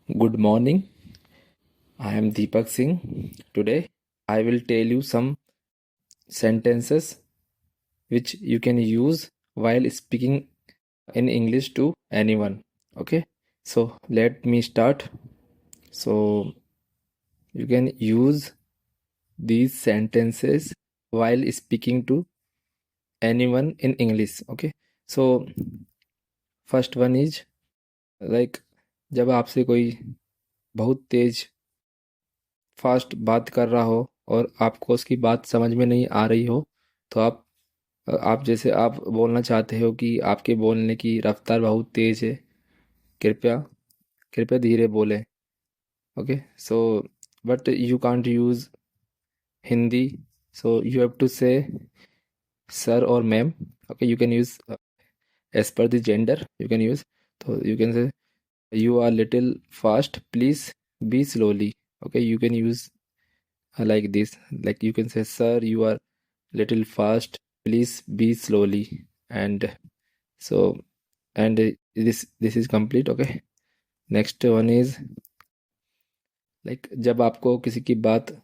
Good morning. I am Deepak Singh. Today I will tell you some sentences which you can use while speaking in English to anyone. Okay, so let me start. So you can use these sentences while speaking to anyone in English. Okay, so first one is like जब आपसे कोई बहुत तेज fast बात कर रहा हो और आपको उसकी बात समझ में नहीं आ रही हो, तो आप जैसे आप बोलना चाहते हो कि आपके बोलने की रफ्तार बहुत तेज है, कृपया कृपया धीरे बोलें। Okay, so but you can't use Hindi, so you have to say sir और ma'am. Okay, you can use as per the gender, you can use, तो you can say you are little fast, please be slowly. Okay, you can use like this, like you can say sir, you are little fast, please be slowly. And so, and this is complete. Okay, next one is like जब आपको किसी की बात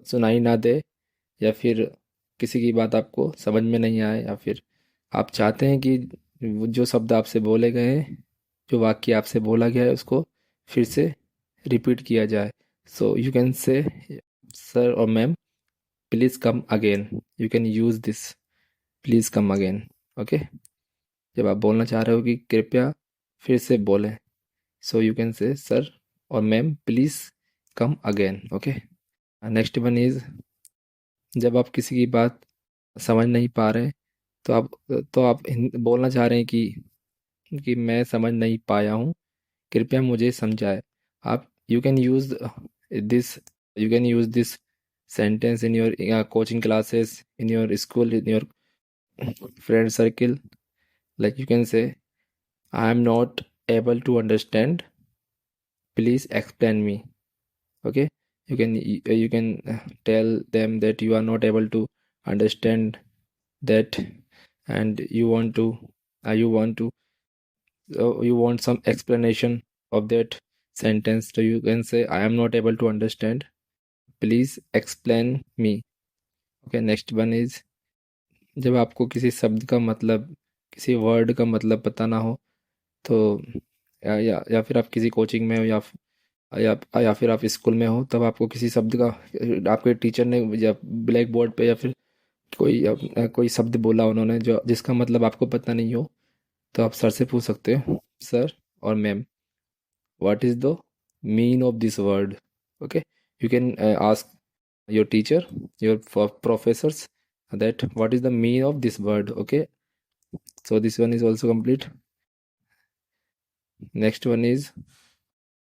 सुनाई ना दे, या फिर किसी की बात आपको समझ में नहीं आए, या फिर आप चाहते हैं कि वो जो शब्द आपसे बोले गए हैं, जो वाक्य आपसे बोला गया है, उसको फिर से रिपीट किया जाए। So you can say sir और ma'am, please come again. You can use this, please come again. Okay, जब आप बोलना चाह रहे हो कि कृपया फिर से बोलें, so you can say sir और ma'am, please come again. Okay, next one is जब आप किसी की बात समझ नहीं पा रहे, तो आप बोलना चाह रहे हैं कि मैं समझ नहीं पाया हूँ, कृपया मुझे समझाएं। आप you can use this, you can use this sentence in your coaching classes, in your school, in your friend circle. Like you can say I am not able to understand, please explain me. Okay, you can tell them that you are not able to understand that, and you want some explanation of that sentence, so you can say I am not able to understand, please explain me. Okay, next one is जब आपको किसी शब्द का मतलब, किसी word का मतलब पता ना हो, तो या फिर आप किसी कोचिंग में हो, या फिर आप स्कूल में हो, तब आपको किसी शब्द का आपके टीचर ने या ब्लैक बोर्ड पे या फिर कोई शब्द बोला उन्होंने जो जिसका मतलब आपको पता नहीं हो, तो आप सर से पूछ सकते हो, सर और ma'am, what is the mean of this word. Okay, you can ask your teacher, your professors, that what is the mean of this word. Okay, so this one is also complete. Next one is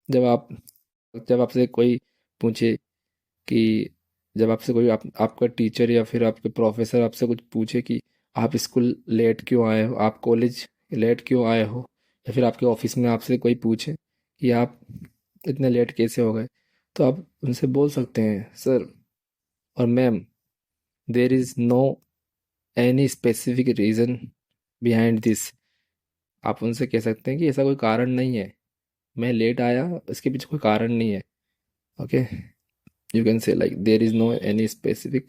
जब आप जब आपसे कोई पूछे कि जब आपसे कोई आपका टीचर या फिर आपके प्रोफेसर आपसे कुछ पूछे कि आप स्कूल लेट क्यों आए हो, आप कॉलेज लेट क्यों आए हो, या फिर आपके ऑफिस में आपसे कोई पूछे कि आप इतने लेट कैसे हो गए, तो आप उनसे बोल सकते हैं सर और ma'am, there is no any specific reason behind this. आप उनसे कह सकते हैं कि ऐसा कोई कारण नहीं है, मैं लेट आया इसके पीछे कोई कारण नहीं है। Okay, you can say like there is no any specific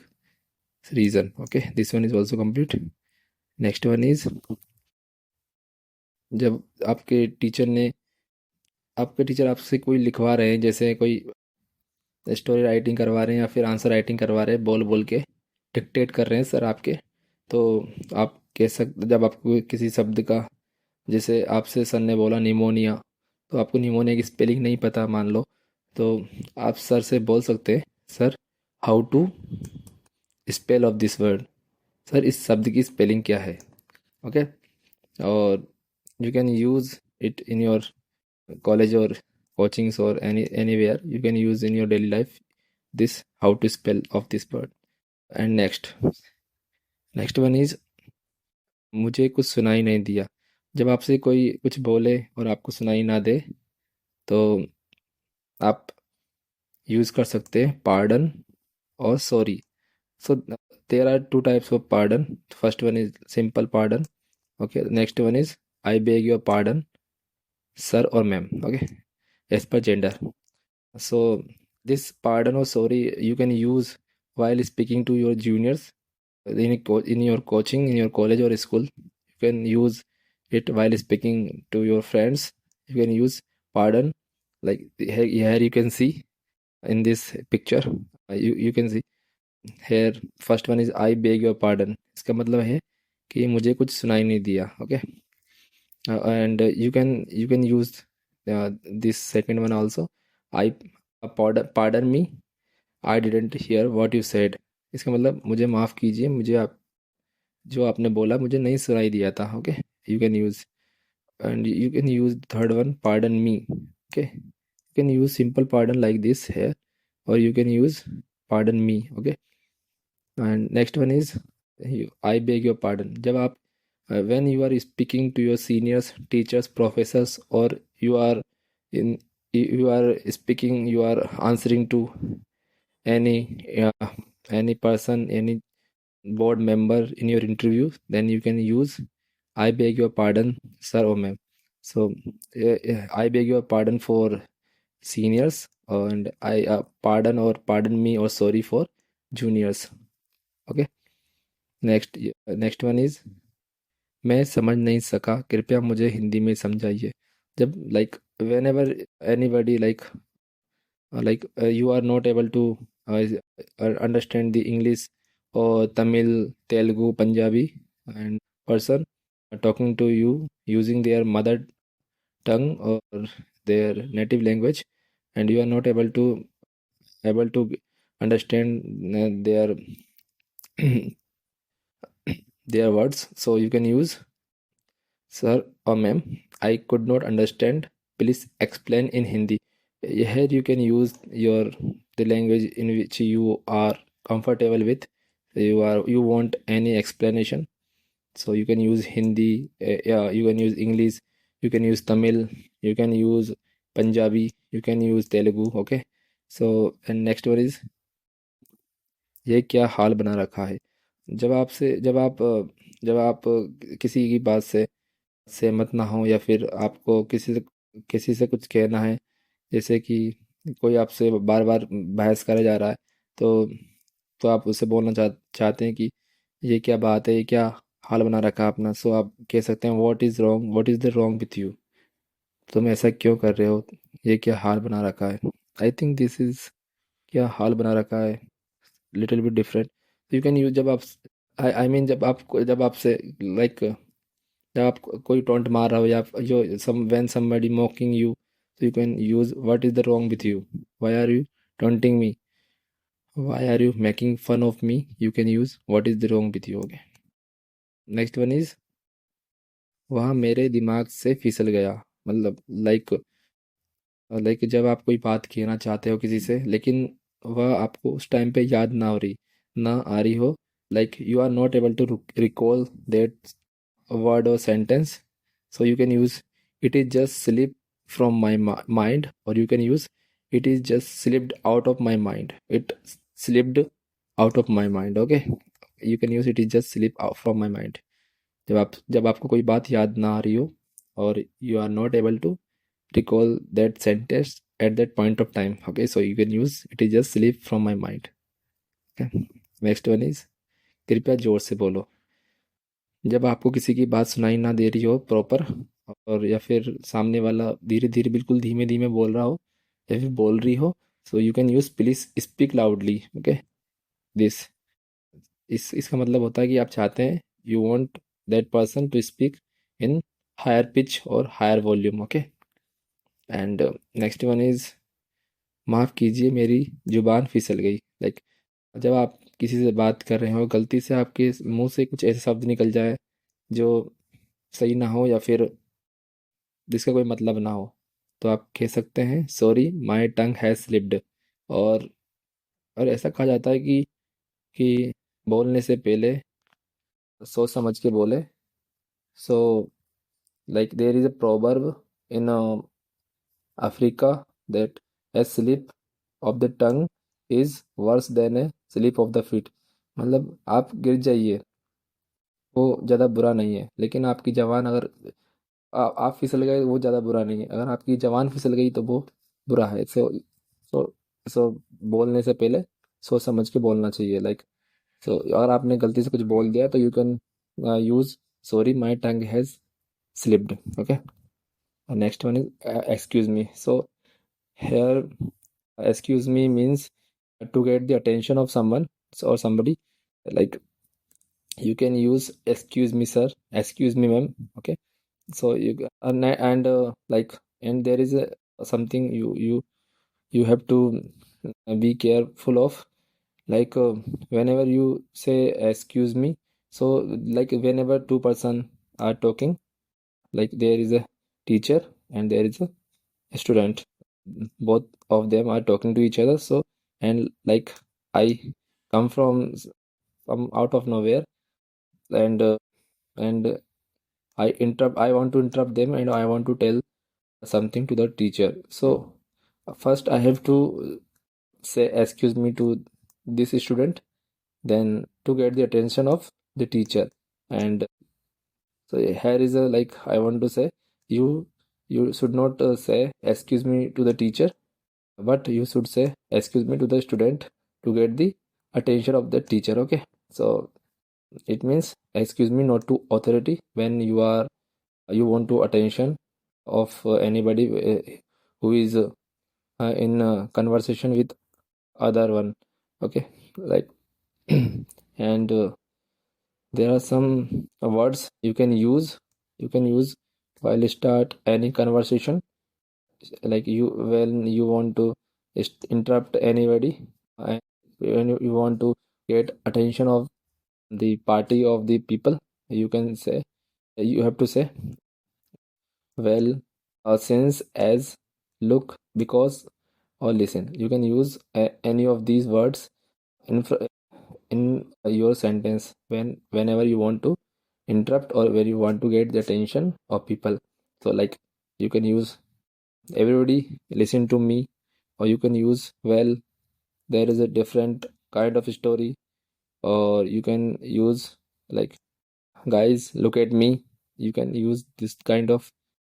reason. Okay, this one is also complete. Next one is जब आपके टीचर आपसे कोई लिखवा रहे हैं, जैसे कोई स्टोरी राइटिंग करवा रहे हैं या फिर आंसर राइटिंग करवा रहे हैं, बोल बोल के डिक्टेट कर रहे हैं सर आपके, तो आप कह सकते जब आपको किसी शब्द का, जैसे आपसे सर ने बोला निमोनिया, तो आपको निमोनिया की स्पेलिंग नहीं पता मान लो, तो आप सर से बोल सकते हैं sir, how to spell of this word, sir इस शब्द की स्पेलिंग क्या है। ओके, और you can use it in your college और कोचिंग्स और anywhere, you can use in your daily life this how to spell of this word. And next one is मुझे कुछ सुनाई नहीं दिया। जब आपसे कोई कुछ बोले और आपको सुनाई ना दे, तो आप यूज कर सकते हैं पार्डन और sorry. So there are two types of pardon. First one is simple pardon. Okay. Next one is I beg your pardon, sir or ma'am. Okay. as per gender. So this pardon or sorry you can use while speaking to your juniors in your coaching in your college or school. You can use it while speaking to your friends. You can use pardon, like here you can see in this picture. You can see here, first one is I beg your pardon. इसका मतलब है कि मुझे कुछ सुनाई नहीं दिया. Okay. And you can use this second one also. I pardon me, I didn't hear what you said. इसका मतलब मुझे माफ़ कीजिए, मुझे आप जो आपने बोला मुझे नहीं सुनाई दिया था. Okay. You can use. And you can use third one, pardon me. Okay. You can use simple pardon like this है, और you can use pardon me. Okay. And next one is I beg your pardon. जब आप when you are speaking to your seniors, teachers, professors, or you are in you are speaking, you are answering to any any person, any board member in your interview, then you can use I beg your pardon, sir or ma'am. So I beg your pardon for seniors, and I pardon or pardon me or sorry for juniors. Okay. Next one is मैं समझ नहीं सका, कृपया मुझे हिंदी में समझाइए. जब like when ever anybody like you are not able to understand the English or Tamil, Telugu, Punjabi and person talking to you using their mother tongue or their native language, and you are not able to understand their their words, so you can use sir or ma'am. I could not understand, please explain in Hindi. Here you can use your the language in which you are comfortable with. You want any explanation, so you can use Hindi. Yeah, you can use English, you can use Tamil, you can use Punjabi, you can use Telugu. Okay. So and next one is ये क्या हाल बना रखा है. जब आप किसी की बात से सहमत ना हो, या फिर आपको किसी से कुछ कहना है, जैसे कि कोई आपसे बार बार बहस करे जा रहा है, तो आप उससे बोलना चाहते हैं कि ये क्या बात है, ये क्या हाल बना रखा है अपना. सो आप कह सकते हैं what is the wrong with you. तुम ऐसा क्यों कर रहे हो, ये क्या हाल बना रखा है. आई थिंक दिस इज क्या हाल बना रखा है, little bit different. You can use जब आप आई मीन जब आपसे लाइक जब आप कोई टोंट मार रहा हो, या जो when somebody मॉकिंग you, so you can use what is the wrong with you, why are you taunting me, why are you making fun of me. You can use what is the wrong with you. Okay. Next one is वह मेरे दिमाग से फिसल गया. मतलब like जब आप कोई बात कहना चाहते हो किसी से, लेकिन वह आपको उस टाइम पे याद ना आ रही हो, like you are not able to recall that word or sentence, so you can use it is just slip from my mind, or you can use it is just slipped out of my mind, it slipped out of my mind. Okay. You can use it is just slip out from my mind. जब आपको कोई बात याद ना आ रही हो, और you are not able to recall that sentence at that point of time. Okay, so you can use it is just slip from my mind. Okay. Next one is कृपया जोर से बोलो. जब आपको किसी की बात सुनाई ना दे रही हो प्रॉपर, और या फिर सामने वाला धीरे धीरे बिल्कुल धीमे धीमे बोल रहा हो, या फिर बोल रही हो, so you can use please speak loudly. Okay. This इसका मतलब होता है कि आप चाहते हैं, you want that person to speak in higher pitch और higher volume. Okay. And next one is माफ़ कीजिए मेरी जुबान फिसल गई. लाइक जब आप किसी से बात कर रहे हो, गलती से आपके मुंह से कुछ ऐसे शब्द निकल जाए जो सही ना हो, या फिर जिसका कोई मतलब ना हो, तो आप कह सकते हैं sorry my tongue has slipped. और ऐसा कहा जाता है कि बोलने से पहले सोच समझ के बोले. So like there is a proverb in Africa that a slip of the tongue is worse than a slip of the feet. मतलब आप गिर जाइए, वो ज़्यादा बुरा नहीं है, लेकिन आपकी जबान अगर आप फिसल गए वो ज़्यादा बुरा नहीं है. अगर आपकी जबान फिसल गई तो वो बुरा है। सो सो बोलने से पहले सोच समझ के बोलना चाहिए। लाइक सो अगर आपने गलती से कुछ बोल दिया तो you can use sorry my tongue has slipped. Okay, next one is excuse me. So here excuse me means to get the attention of someone or somebody. Like you can use excuse me sir, excuse me ma'am. Okay, so and like, and there is a something you have to be careful of. Like whenever you say excuse me, so like whenever two person are talking, like there is a teacher and there is a student, both of them are talking to each other. So and like I come from out of nowhere, and I want to interrupt them and I want to tell something to the teacher. So first I have to say excuse me to this student, then to get the attention of the teacher. And so here is a, like I want to say, you should not say excuse me to the teacher, but you should say excuse me to the student to get the attention of the teacher. Okay, so it means excuse me not to authority when you want to attention of anybody who is in conversation with other one. Okay, like and there are some words you can use while start any conversation. Like you, when you want to interrupt anybody, and when you want to get attention of the party of the people, you can say, you have to say well, since, as, look, because, or listen. You can use any of these words in in your sentence whenever you want to interrupt or where you want to get the attention of people. So like you can use everybody listen to me, or you can use well, there is a different kind of story, or you can use like guys look at me. You can use this kind of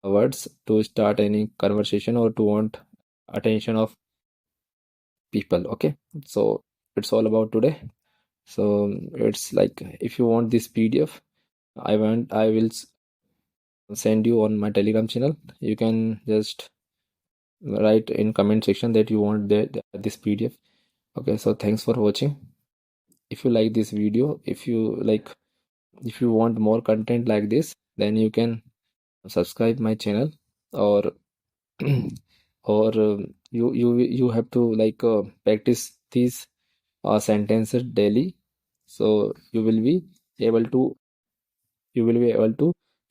words to start any conversation or to want attention of people. Okay, so it's all about today. So it's like, if you want this PDF, I will send you on my Telegram channel. You can just write in comment section that you want this PDF. Okay, so thanks for watching. If you like this video, if you want more content like this, then you can subscribe my channel, or or you have to like practice these sentences daily, so you will be able to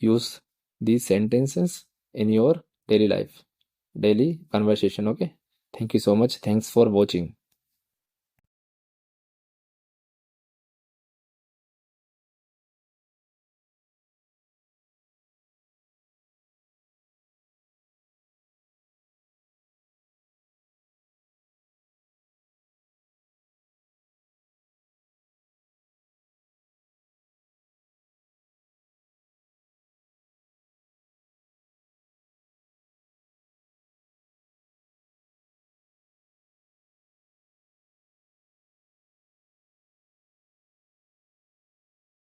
use these sentences in your daily life, daily conversation. Okay, thank you so much. Thanks for watching.